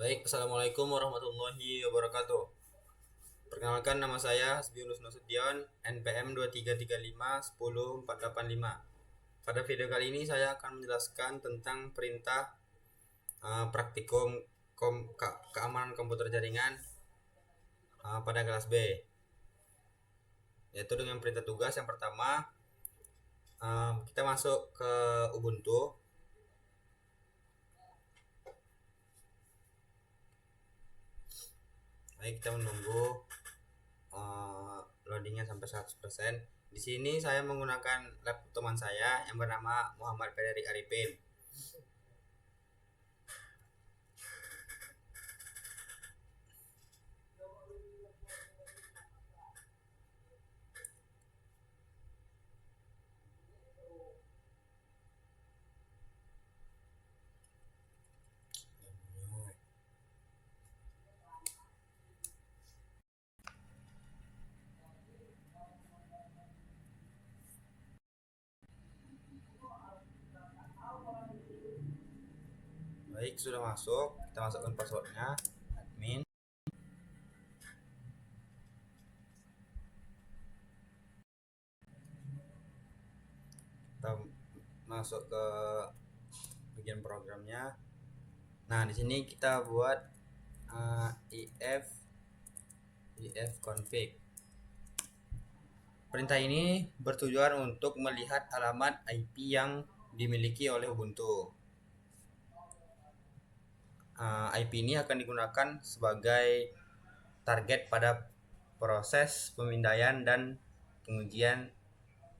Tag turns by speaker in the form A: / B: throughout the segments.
A: Baik, Assalamualaikum warahmatullahi wabarakatuh. Perkenalkan, nama saya Hasbiunus Nasution, NPM 2335 10485. Pada video kali ini saya akan menjelaskan tentang perintah praktikum keamanan komputer jaringan pada kelas B, yaitu dengan perintah tugas. Yang pertama, kita masuk ke Ubuntu. Baik, kita menunggu loadingnya sampai 100%. Di sini saya menggunakan laptop teman saya yang bernama Muhammad Federik Arifin. Baik, sudah masuk. Kita masukkan passwordnya, admin. Kita masuk ke bagian programnya. Nah, di sini kita buat if config. Perintah ini bertujuan untuk melihat alamat IP yang dimiliki oleh Ubuntu. IP ini akan digunakan sebagai target pada proses pemindaian dan pengujian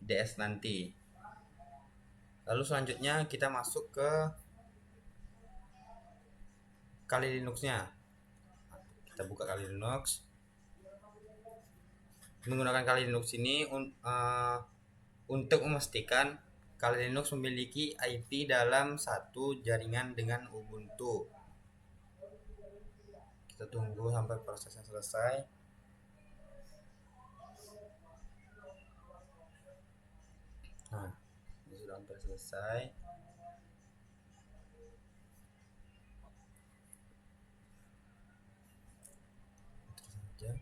A: IDS nanti. Lalu selanjutnya kita masuk ke Kali Linux-nya. Kita buka Kali Linux. Menggunakan Kali Linux ini untuk memastikan Kali Linux memiliki IP dalam satu jaringan dengan Ubuntu. Kita tunggu sampai prosesnya selesai. Nah, ini sudah hampir selesai. Terus saja.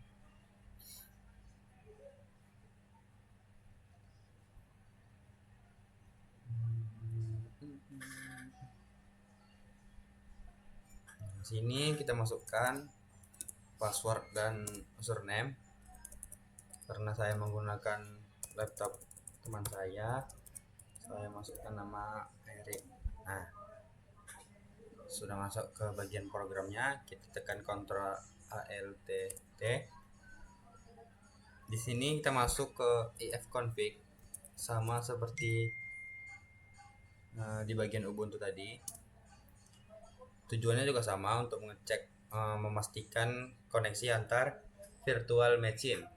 A: Di sini kita masukkan password dan username. Karena saya menggunakan laptop teman saya masukkan nama Erik. Nah, sudah masuk ke bagian programnya, kita tekan Ctrl Alt T. Di sini kita masuk ke if config, sama seperti di bagian Ubuntu tadi. Tujuannya juga sama, untuk mengecek memastikan koneksi antar virtual machine.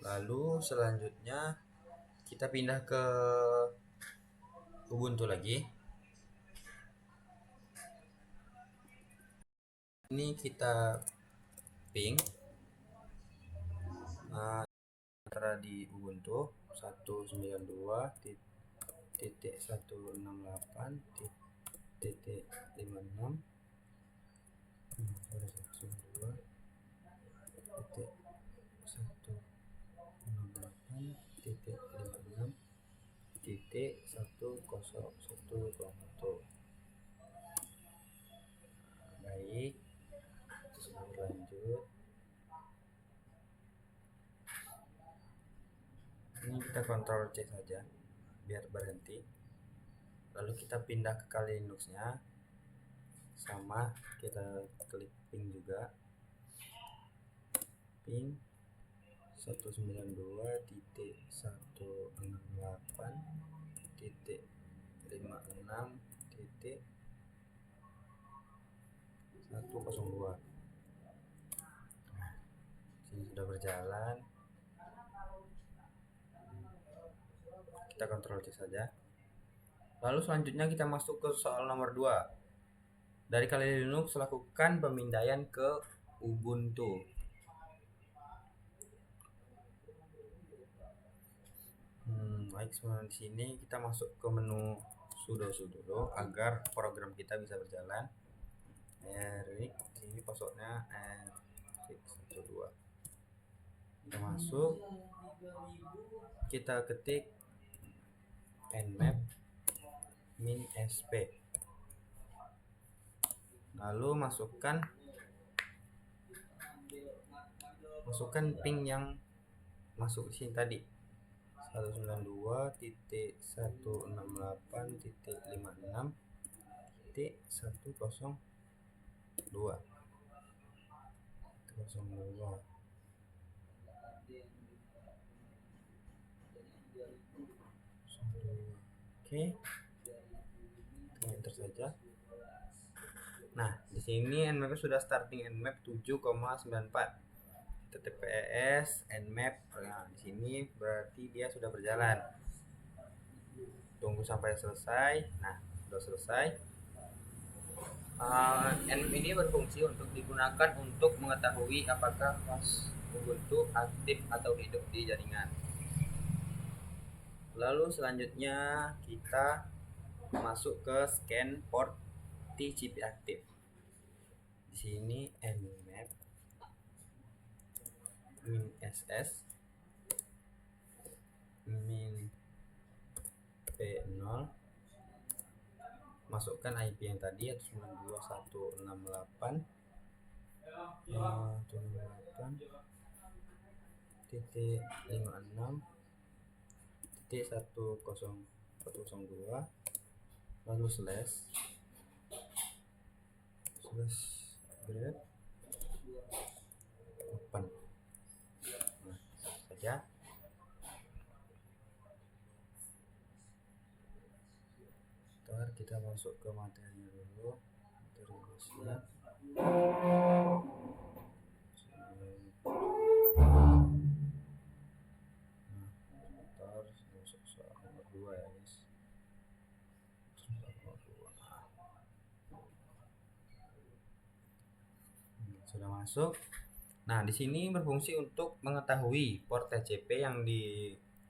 A: Lalu selanjutnya kita pindah ke Ubuntu lagi. Ini kita ping antara di Ubuntu 192.168.56.56.101.1. Baik, sudah berlanjut. Ini kita Ctrl C saja biar berhenti. Lalu kita pindah ke Kali Linux-nya, sama kita klik ping juga, ping 192.168.56.102. Nah, ini sudah berjalan. Kita Ctrl C saja. Lalu selanjutnya kita masuk ke soal nomor 2. Dari Kali Linux, lakukan pemindaian ke Ubuntu. Baik, di sini kita masuk ke menu sudo dulu agar program kita bisa berjalan. Ini passwordnya R612. Kita masuk, kita ketik nmap min sp, lalu masukkan ping yang masuk sini tadi 192.168.56.102. Oke, enter saja. Nah, di sini nmap sudah starting nmap 7,94 TTPS nmap. Nah, di sini berarti dia sudah berjalan. Tunggu sampai selesai. Nah, sudah selesai. Nmap ini berfungsi untuk digunakan untuk mengetahui apakah host Ubuntu aktif atau hidup di jaringan. Lalu selanjutnya kita masuk ke scan port TCP aktif. Di sini nmap min ss min p0, masukkan IP yang tadi 192.168.56.102, lalu slash grep open. Nah, saja. Ntar kita masuk ke materinya dulu. Materi masuk soal nomor 2 ya guys. Sudah masuk. Nah, di sini berfungsi untuk mengetahui port TCP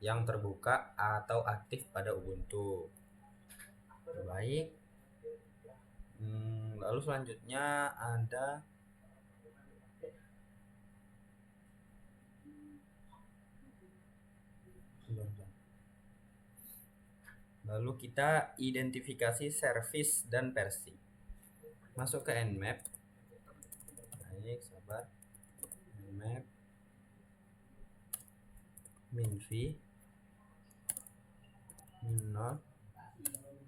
A: yang terbuka atau aktif pada Ubuntu. Baik. Lalu selanjutnya ada kita identifikasi service dan versi. Masuk ke nmap. Baik, sabar. Nmap min v min 0,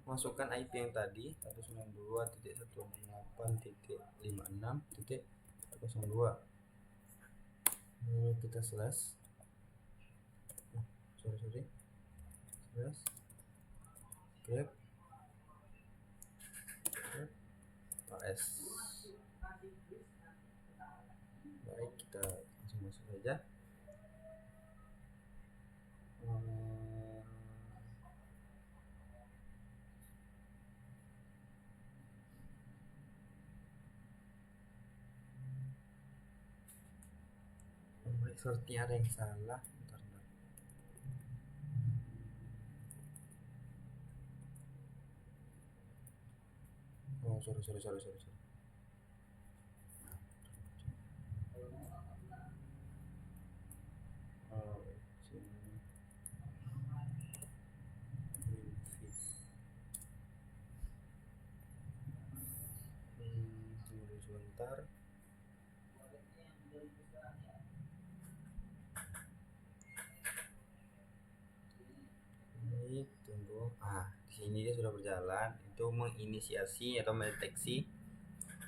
A: masukkan IP yang tadi 192.168.56.102. Lalu kita slash slash grep OS. Baik, kita langsung masuk saja. Sepertinya ada yang salah. Oh, sorry. Tunggu sebentar. Ini tunggu. Di sini dia sudah berjalan. Itu menginisiasi atau mendeteksi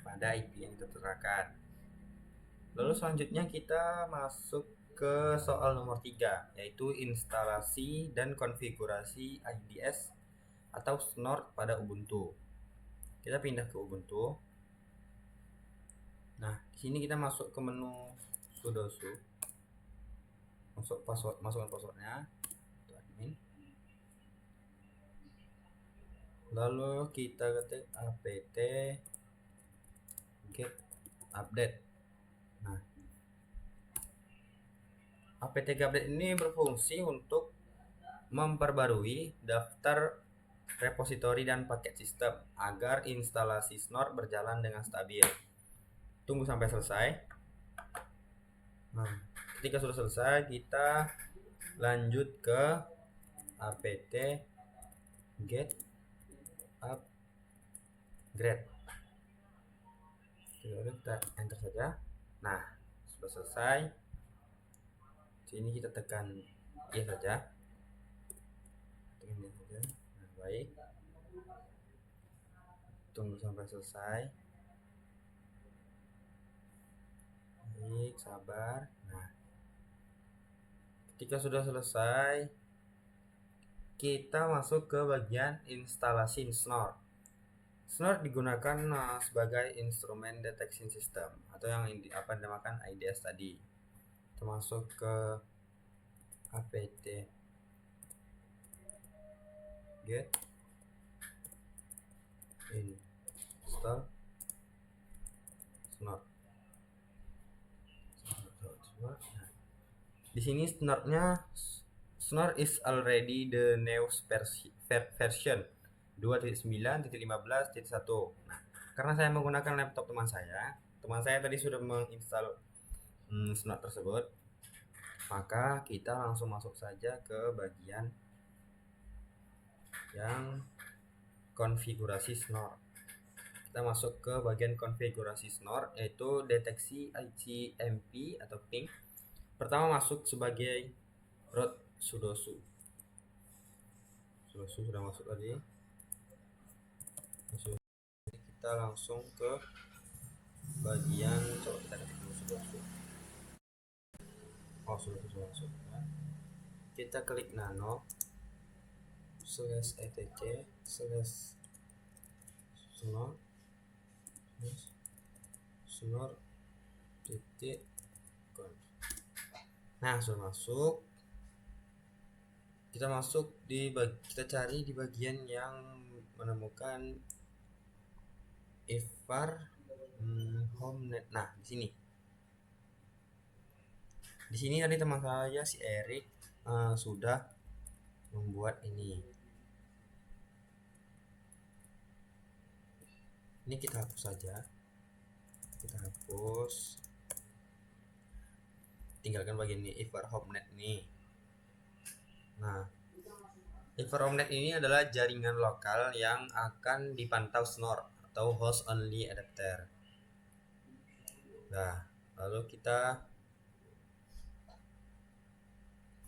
A: pada IP yang kita terterakan. Lalu selanjutnya kita masuk ke soal nomor 3, yaitu instalasi dan konfigurasi IDS atau snort pada Ubuntu. Kita pindah ke Ubuntu. Nah, di sini kita masuk ke menu sudo. Masukkan passwordnya. Admin. Lalu kita ketik apt get update. Nah, apt get update ini berfungsi untuk memperbarui daftar repositori dan paket sistem agar instalasi Snort berjalan dengan stabil. Tunggu sampai selesai. Nah, ketika sudah selesai, kita lanjut ke apt get upgrade. Kita enter saja. Nah, sudah selesai. Sini kita tekan yes saja. Tekan yes saja. Nah, baik. Tunggu sampai selesai. Baik, sabar. Nah, ketika sudah selesai, kita masuk ke bagian instalasi Snort. Snort digunakan sebagai instrumen detection system atau yang dinamakan IDS tadi. Kita masuk ke apt get install Snort. Di sini Snort is already the newest version 2.9.15.1. Nah, karena saya menggunakan laptop teman saya tadi sudah menginstal Snort tersebut, maka kita langsung masuk saja ke bagian yang konfigurasi Snort. Kita masuk ke bagian konfigurasi Snort, yaitu deteksi ICMP atau ping. Pertama masuk sebagai root sudo sudah masuk tadi. Kita langsung ke bagian coba kita ketik dulu sudo. Oh, sudah masuk. Kita klik nano /etc /snort titik. Nah, sudah masuk. Kita cari di bagian yang menemukan ifar homenet. Nah, di sini tadi teman saya si Erik sudah membuat ini. Ini kita hapus saja. Kita hapus. Tinggalkan bagian ini ifar homenet nih. Nah, ifar homenet ini adalah jaringan lokal yang akan dipantau Snort atau host only adapter. Nah, lalu kita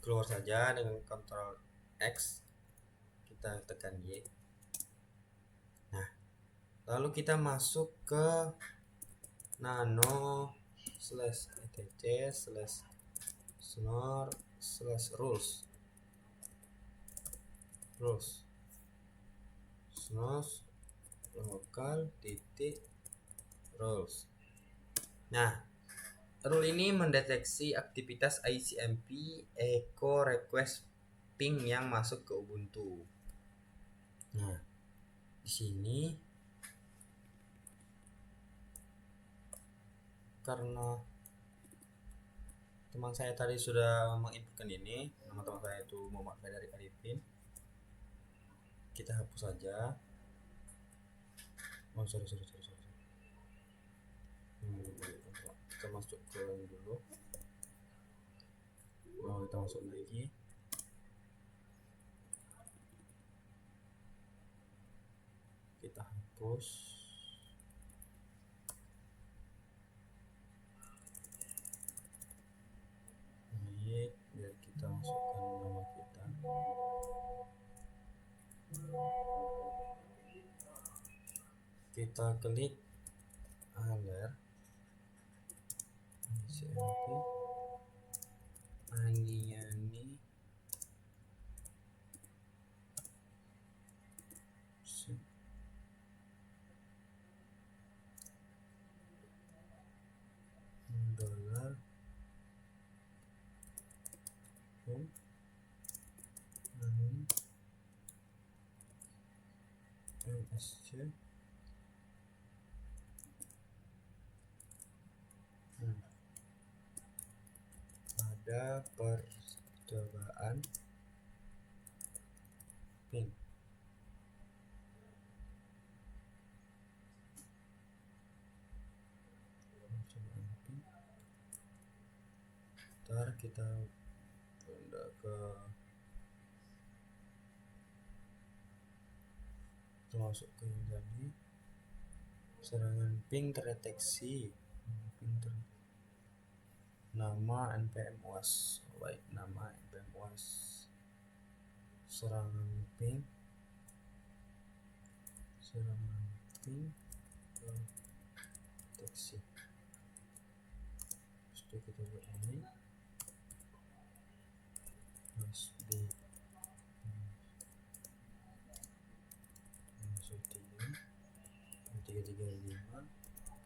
A: keluar saja dengan Ctrl X, kita tekan Y. Nah, lalu kita masuk ke nano /etc /snort /rules snort lokal titik rules. Nah, rule ini mendeteksi aktivitas ICMP echo request ping yang masuk ke Ubuntu. Nah, di sini karena teman saya tadi sudah menginputkan ini, nama teman saya itu Muhammad Fedari Arifin, kita hapus saja. Oh, sorry. Kita masuk ke dulu. Kita masuk lagi. Kita hapus. Baik, biar kita masukkan nama kita. Kita klik alert ICMP Aniani $. MSC ada percobaan ping. kita pindah ke masuk ke yang tadi, serangan ping terdeteksi, nama npm UAS. Baik, nama npm UAS, serangan ping deteksi. Setelah kita buat ini must be tiga tiga lima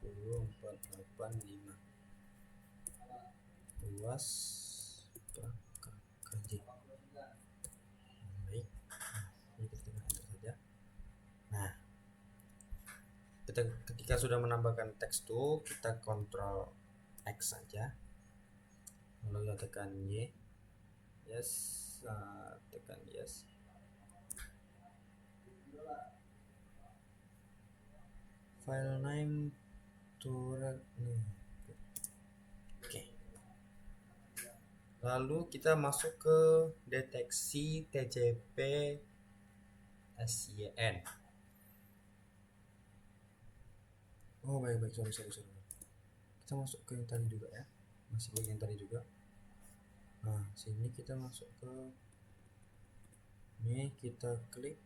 A: 485 luas KJ. Baik, ini kita tinggal enter saja. Nah, ketika sudah menambahkan teks tuh, kita kontrol X saja, lalu kita tekan Y, yes, tekan yes. File name to nih. Oke. Lalu kita masuk ke deteksi TCP SYN. Oh baik, sorry. Kita masuk ke yang tadi juga ya, masih bagian tadi juga. Nah sini kita masuk ke ini, kita klik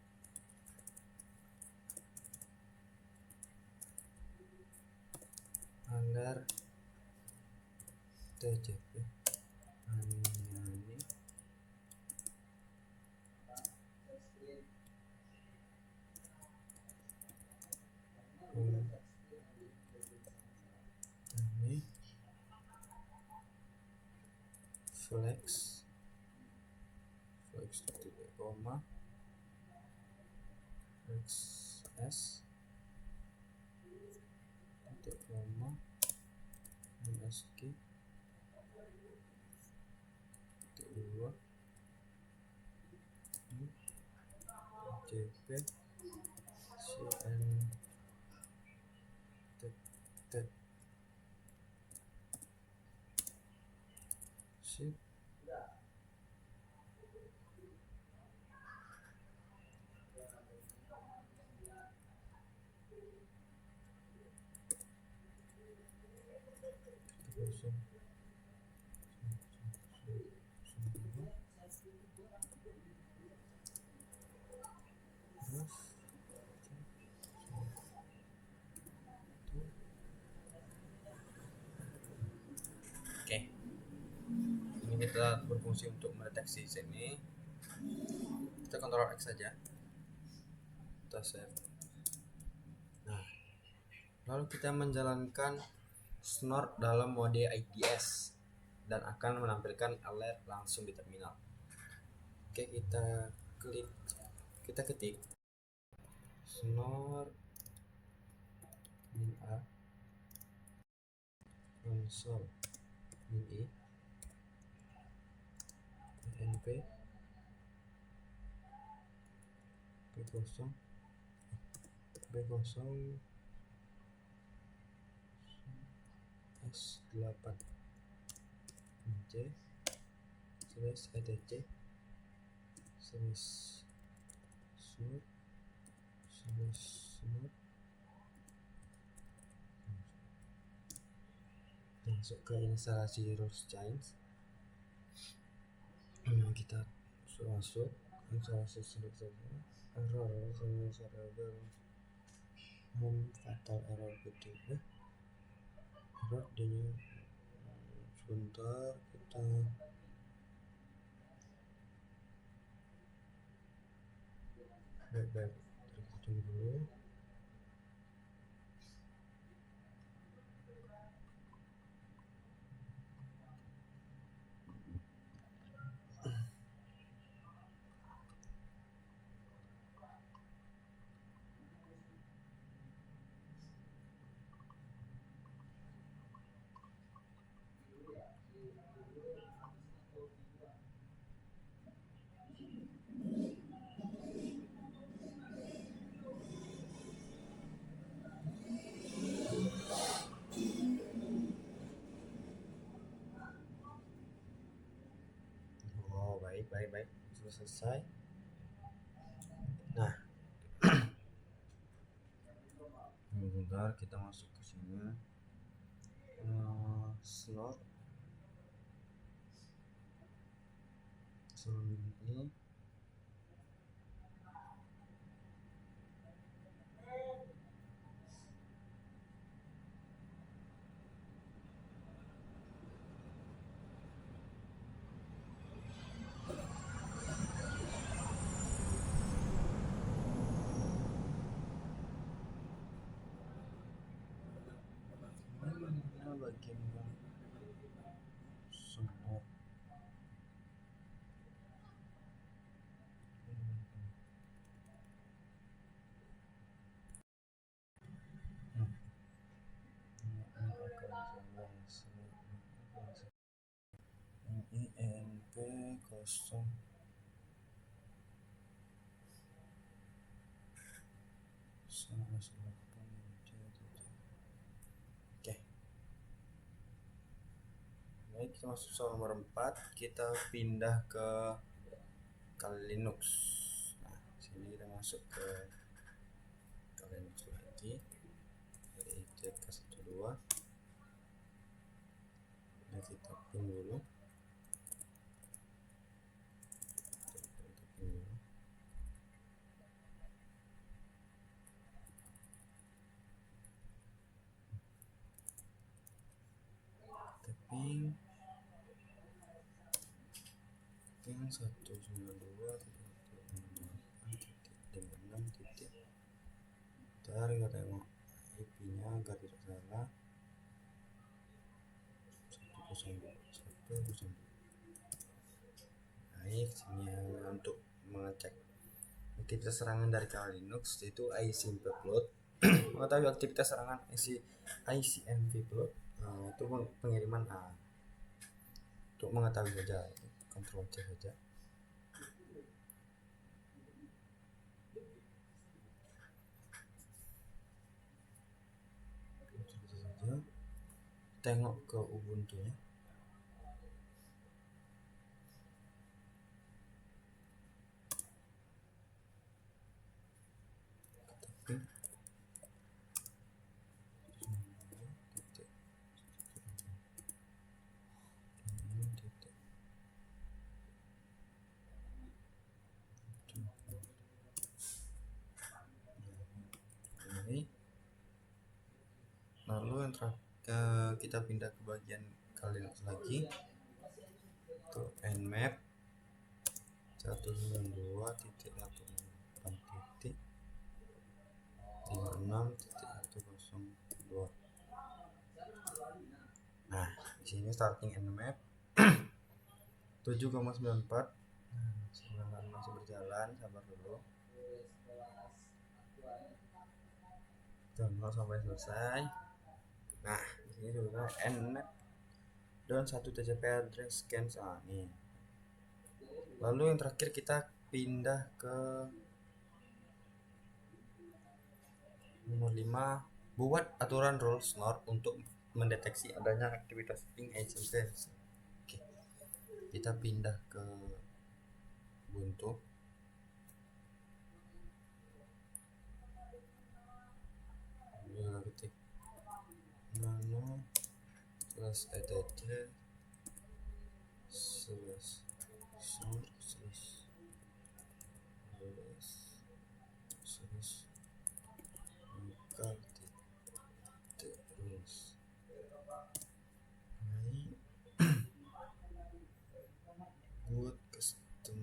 A: alar TCP. Ini flex titik koma flex s titik koma msk titik 2 jp cn titik sip. Oke, ini kita berfungsi untuk mendeteksi sini. Kita kontrol X saja, kita save. Nah, lalu kita menjalankan snort dalam mode IDS dan akan menampilkan alert langsung di terminal. Oke, kita ketik snort min a console min i np b0 s8 c slash etc slash snort masuk ke instalasi rules change. Kita masuk instalasi select saja, error fatal error gitu ya, error dia sebentar, kita baik tunggu dulu. selesai. Nah, bentar kita masuk ke sini. Slot ini mana bagian slot. INP 0 Oke. Baik, kita masuk soal nomor 4. Kita pindah ke Kali Linux. Nah, sini kita masuk ke Kali Linux lagi. Dari ZK12. Nah, kita pin dulu. Ping 192.168.56. Ntar kita tengok IP nya agar tidak salah. 102.168. Baik, sini untuk mengecek aktivitas serangan dari Kali Linux, yaitu ICMP plot. Mengetahui aktivitas serangan ICMP plot, itu pengiriman A. Untuk mengetahui saja, Ctrl C saja. Tengok ke Ubuntu nya. Lalu yang kita pindah ke bagian Kali Linux lagi, itu nmap 192.168.56.102. Nah, di sini starting nmap 7,94. Masih berjalan, sabar dulu. Download sampai selesai. Nah, di sini juga nmap dan 1 TCP address scan nih. Lalu yang terakhir kita pindah ke nomor 5, buat aturan rules node untuk mendeteksi adanya aktivitas ping ICMP. Oke. Kita pindah ke Ubuntu. Ketik nano /etc buat custom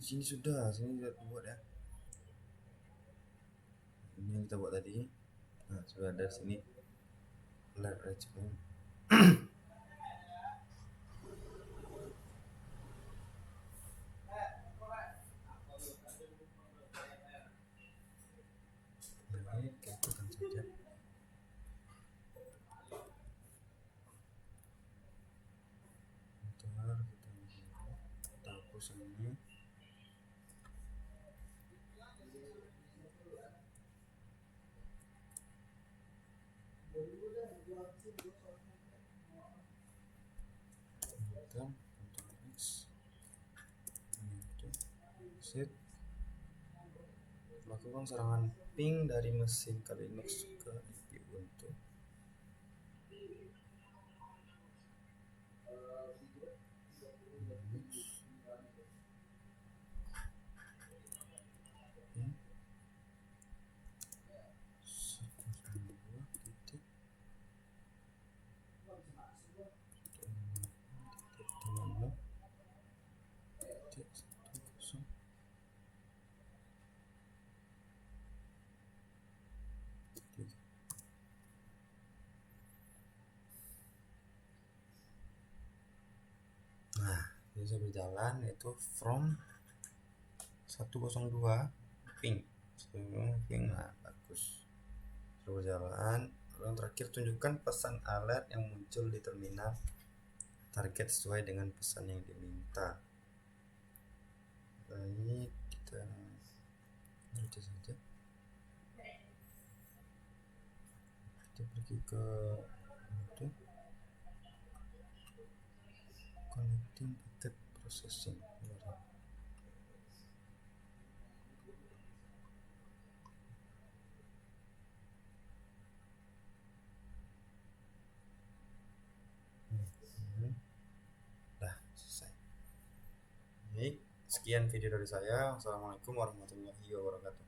A: sini sudah buat ya. Ini yang kita buat tadi. Nah, sudah ada sini flat arrangement. Baik, lakukan saja. Bentar, kita hapus ini. Ctrl X itu set, lakukan serangan ping dari mesin Linux ke IP Ubuntu. Nah, bisa berjalan itu from 102 ping. Nah, bagus. Bisa berjalan. Lalu yang terakhir, tunjukkan pesan alert yang muncul di terminal target sesuai dengan pesan yang diminta. Baik, kita baca saja. Kita pergi ke itu, connecting packet processing. Dah selesai. Baik, sekian video dari saya. Assalamualaikum warahmatullahi wabarakatuh.